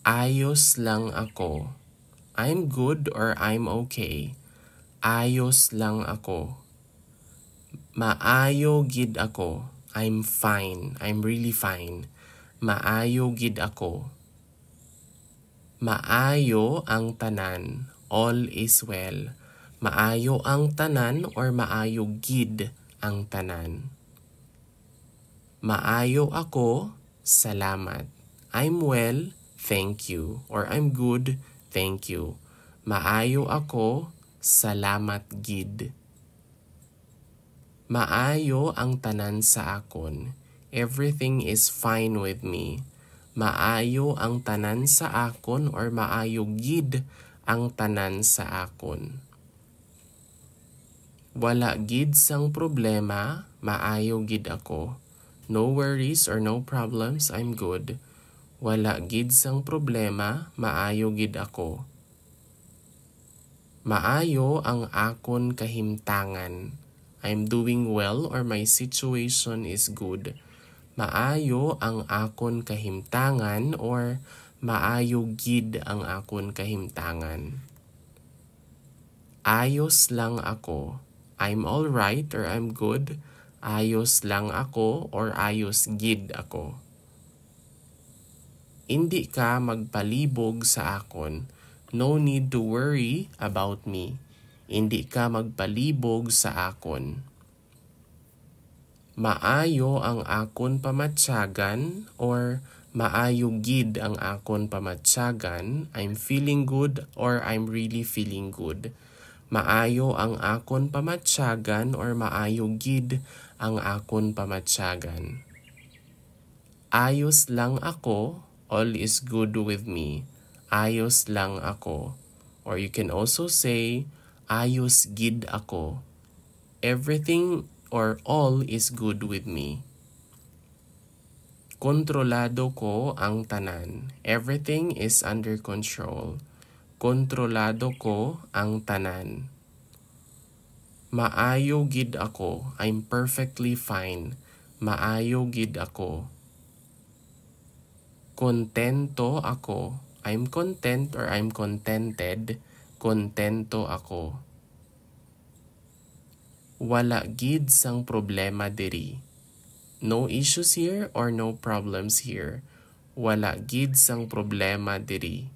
Ayos lang ako. I'm good or I'm okay. Ayos lang ako. Maayo gid ako. I'm fine. I'm really fine. Maayo gid ako. Maayo ang tanan. All is well. Maayo ang tanan or maayo gid ang tanan. Maayo ako, salamat. I'm well, thank you. Or I'm good, thank you. Maayo ako, salamat gid. Maayo ang tanan sa akon. Everything is fine with me. Maayo ang tanan sa akon or maayo gid ang tanan sa akon. Wala gid sang problema, maayo gid ako. No worries or no problems, I'm good. Wala gid sang problema, maayo gid ako. Maayo ang akon kahimtangan. I'm doing well or my situation is good. Maayo ang akon kahimtangan or maayo gid ang akon kahimtangan. Ayos lang ako. I'm alright or I'm good. Ayos lang ako or ayos gid ako. Hindi ka magpalibog sa akon. No need to worry about me. Hindi ka magpalibog sa akon. Maayo ang akon pamatsyagan or maayo gid ang akon pamatsyagan. I'm feeling good or I'm really feeling good. Maayo ang akon pamatsyagan or maayo gid ang akon pamatsyagan. Ayos lang ako, all is good with me. Ayos lang ako. Or you can also say, ayos gid ako. Everything or all is good with me. Kontrolado ko ang tanan. Everything is under control. Kontrolado ko ang tanan. Maayo gid ako. I'm perfectly fine. Maayo gid ako. Kontento ako. I'm content or I'm contented. Kontento ako. Wala gid sang problema diri. No issues here or no problems here. Wala gid sang problema diri.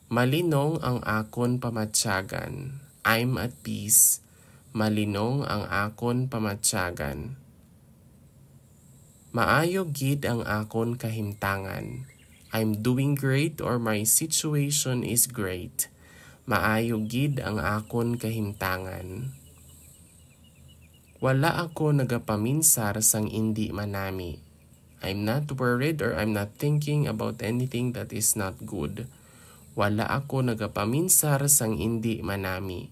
Malinong ang akon pamatsyagan. I'm at peace. Malinong ang akon pamatsyagan. Maayo gid ang akon kahimtangan. I'm doing great or my situation is great. Maayo gid ang akon kahimtangan. Wala ako nagapaminsar sang indi manami. I'm not worried or I'm not thinking about anything that is not good. Wala ako nagapaminsar sang indi manami.